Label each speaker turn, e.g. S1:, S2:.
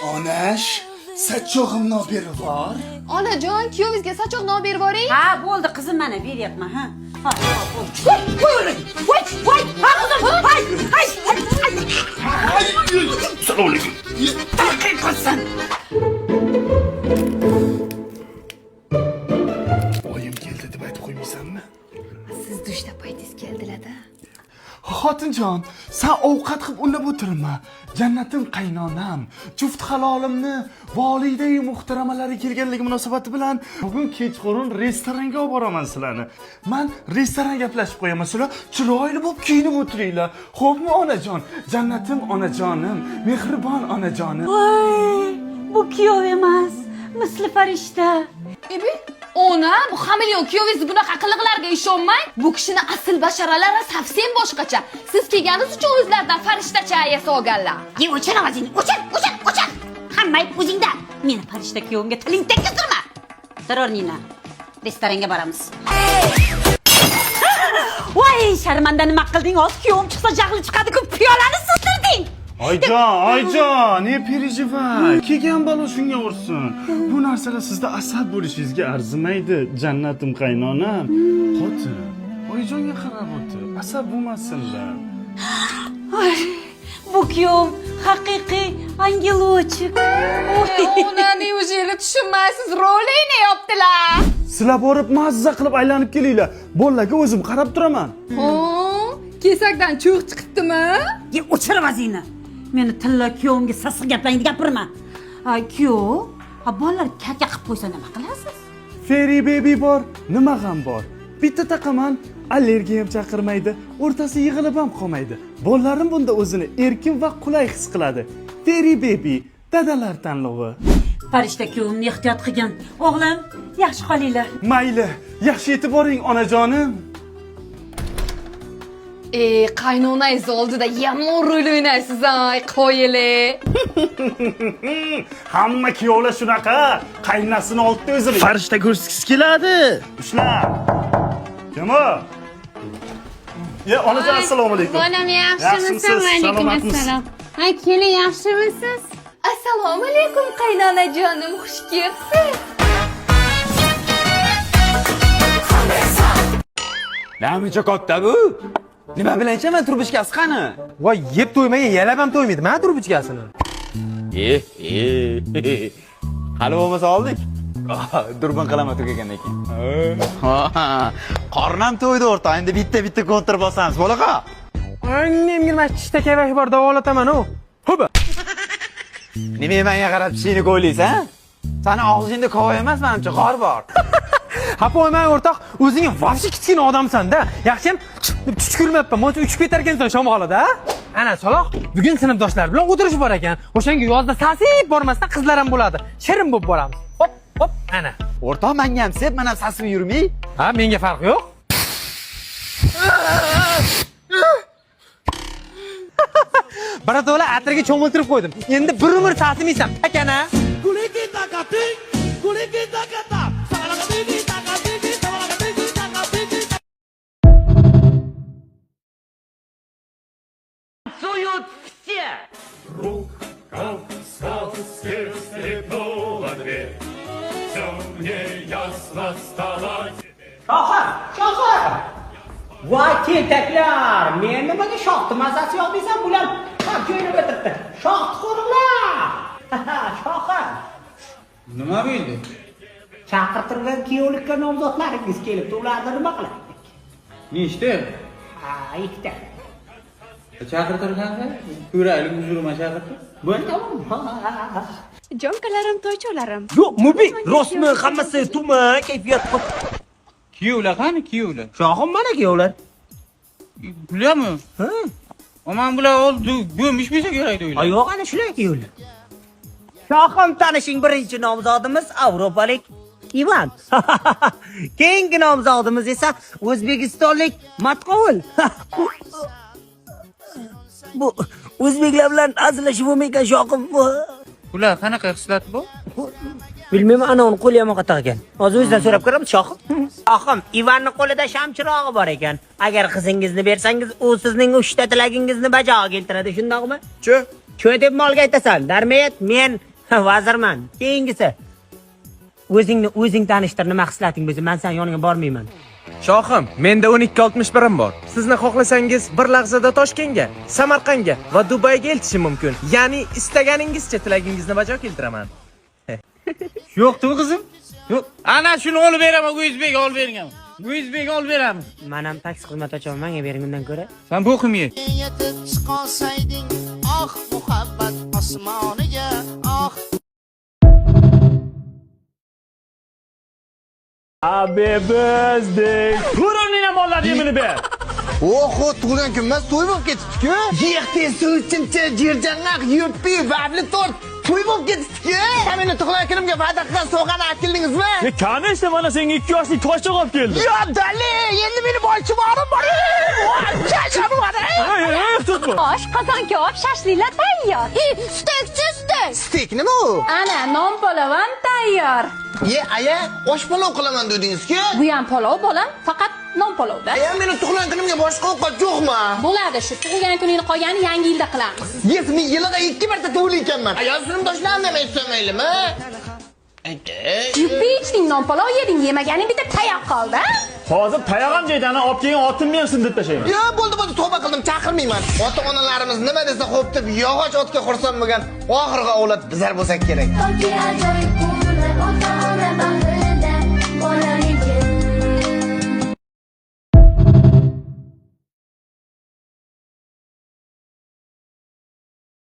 S1: Onash, sachoqimni olib berib bor.
S2: Onajon, kuyovingizga sachoqni olib berib boring.
S3: Ha, bo'ldi qizim, mana beryapman, ha. Ha,
S2: Voy, voy, ha qizim, hay.
S1: Assalomu alaykum.
S3: haqiqatsan.
S1: Oyim keldi deb aytib qo'ymaysanmi?
S2: Siz dushda paytingiz keldilar-da.
S1: Xotinjon, sen ovqat qilib unnab o'tirma. Jannatim qaynonam, juft halolimni volidai muhtaramalari kelganligi munosabati bilan bugun kechqurun restoranga olib boraman sizlarni. Men restoran gaplashib qo'yaman, sizlar chiroyli bo'lib kiyinib o'tiringlar. Xo'pmi onajon? Jannatim onajonim, mehribon onajonim.
S3: Voy, bu kuyov emas, misli farishta.
S2: Ebi, ona, bu xameleon kuyovingiz bunaqa qiliqlarga ishonmang. Bu kishini asl basharalari safsen boshqacha. Siz kelganingiz uchun o'zlaridan farishtacha ayasa olganlar.
S3: Ye, o'chir ovozingni, o'chir. Hammay o'zingda. Meni farishta kuyovimga tiling tekkiztirma. Zaror Nina. Restoranga boramiz. Voy, sharmanda nima qilding? Hozir kuyovim chiqsa jahli chiqadi-ku, piyolani sizdirding.
S1: Oyjon, ne perejivay. Kelgan balo shunga ursin. Bu narsalar sizda asab bo'lishingizga arzimaydi, jannatim qaynonam. Xotin, oyjonga qarab o'tir. Asab bo'lmasinlar.
S3: Ay, bu kuyov haqiqiy angelochik.
S2: Ona, neujeli tushunmaysiz, rolini yopdilar.
S1: Sizlar borib mazza qilib aylanib kelinglar. Bolalarga o'zim qarab turaman.
S2: Kesakdan cho'q chiqibdimi?
S3: Ye, o'chir ovozingni. Meni tilla kuyovimga sassiq gaplarni gapirma. Ay, kuyov, bolalar kaka qilib qo'ysa nima qilasiz?
S1: Fairy baby bor, nima ham bor. Bitta taqaman, allergiya ham chaqirmaydi, o'rtasi yig'ilib ham qolmaydi. Bolalarim bunda o'zini erkin va qulay his qiladi. Fairy baby, dadalar tanlovi.
S3: Farishta kuyovimni ehtiyot qilgin. O'g'lim, yaxshi qolinglar.
S1: Mayli, yaxshi yetib boring onajonim.
S2: Qaynonangiz oldida yomon rol o'ynaysiz, ay, qo'yili.
S1: Hamma kuyovlar shunaqa, qaynasini oldida o'zini farishta ko'rsatgisi keladi. Ushla. Kim o? Onajon, assalomu alaykum.
S4: Bolam yaxshimisiz? Alaykum assalom. Ay, keling, yaxshimisiz?
S2: Assalomu alaykum qaynonajonim, xush kelibsiz.
S5: Namuncha katta bu? Nima bilan ichaman turbushkasi qani?
S6: Voy, yeb to'ymagan yalab ham to'ymaydi. Mana turbuchkasini.
S5: Hali bo'lmasa oldik. Durbin qilaman tugagandan keyin. Qornam to'ydi o'rta. Endi bitta kontir bosamiz. Bo'laqa?
S6: Menga nima tishda kavash bor, davolataman u. Ho'ba.
S5: Nima menga qarab tishingni ko'ylaysan, ha? Sani og'zingda kova emas, menimcha qor bor.
S6: Ha, qo'ymang o'rtoq, o'zing vobshe kichkina odamsan-da. Yaxshi ham tushkurmayapman. Menimcha uchib ketar ekansan shamolida, ha? Ana Saloh, bugun sinfdoshlar bilan o'tirish bor ekan. O'shanga yozda sasib bormasdan qizlar ham bo'ladi. Shirin bo'lib boramiz. Hop, ana.
S5: O'rtoq, menga ham sep, men ham sasib yurmay.
S6: Ha, menga farq yo'q. Birato'la atirga cho'miltirib qo'ydim. Endi bir umr sasimaysan, akana.
S7: Shohir! Voy tentaklar, men nimaga shohni mazasi yo'q desam, bular ham jo'nab o'tiribdi. Shohni ko'ringlar. Shohir.
S5: Nima bo'ldi?
S7: Chaqirtirgan kuyovlikka nomzodlaringiz kelibdi. Ularni nima qilaylik?
S5: Nechta?
S7: Ikkita.
S5: Chaqirtirganda ko'raylik, huzurima chaqirtir.
S7: Bo'ldimi?
S4: Jonkalarim, to'ycholarim.
S8: Yo'q, Mubi, rostmi? Hammasi tuma, kayfiyat.
S5: Kuyovlar qani, kuyovlar?
S8: Shohim mana kuyovlar.
S5: Bularmi?
S8: Ha?
S5: Aman bular oldi, bo'lmish bo'lsa kerak deylar.
S8: Yo'q, ana shular kuyovlar. Shohim, tanishing, birinchi nomzodimiz Yevropalik Ivan. Keyingi nomzodimiz esa O'zbekistonlik Matqovul. Bu o'zbeklar bilan azlashib bo'lmaydigan Shohim.
S5: Bular qanaqa xislat bu?
S8: Bilmayman, ana uni qo'li ham qattiq ekan. Hozir o'zidan so'rab ko'ramiz, Shohim. Shohim, Ivanning qo'lida sham chirog'i bor ekan. Agar qizingizni bersangiz, u sizning 3 ta tilagingizni bajo keltiradi, shundaqmi?
S5: Chi,
S8: Shu deb molga aytasan. Darmet, men vazirman. Keyingisi. O'zingni o'zing tanishtir, nima xislating bo'lsa, men sen yoniga bormayman.
S6: Shohim, menda 12.61 bor. Sizni xohlasangiz bir lahzada Toshkentga, Samarqandga va Dubayga eltishim mumkin. Ya'ni istaganingizcha tilagingizni bajo keltiraman.
S5: Yo'q-ku qizim. Yo'q. Ana shuni olib beraman, O'zbekga olib bergan. O'zbekga olib beraman.
S8: Men ham taksi xizmat ochaman, menga bering undan ko'ra.
S5: Sen bu o'qimay.
S9: yetib chiqolsayding oh muhabbat osmoniga oh
S1: Happy birthday.
S5: Ko'ronina mollar yemini ber.
S1: Oho, tug'ilgan kun emas, to'y bo'lib ketibdi-ku. Yexti suvchincha jirjangaq yuppi vabli tort. To'y bo'lib ketibdi-ku. Meni tug'ilgan kunimga va'da qilgan sovg'ani aytdingizmi?
S5: Qani işte mana senga 2 yoshlik toshcha olib keldi.
S1: Yo, dali, endi meni boychivorim bor. Chacham bor.
S5: Tutma.
S3: Osh, qozon-kabob, shashliklar tayyor.
S2: Stekchi stek.
S1: Stek nima u?
S3: Ana, non palov ham tayyor.
S1: Ye, aya, osh palov qilaman dedingiz-ku.
S3: Bu ham palov bolam, faqat non palovda.
S1: Aya, meni tug'ilgan kunimga boshqa ovqat yo'qmi?
S3: Bo'ladi, shu tug'ilgan kuningni qolgani yangi yilda qilamiz.
S1: Yes, men yiliga 2 marta tug'ilganman. Aya, sinfdoshlarim ham aytmaylimi?
S3: Yuppi ichding, non palov yeding, yemaganing bitta tayoq qoldi.
S5: Hozir tayog'am joydan olib kelgan otimni ham sindirib tashlayman.
S1: Yo, bo'ldi, tavba qildim, chaqirmayman. Ota-onalarimiz nima desa xo'p deb yog'och otga xursand bo'lgan oxirgi avlod bizlar bo'lsak kerak.
S2: Toki ajoyib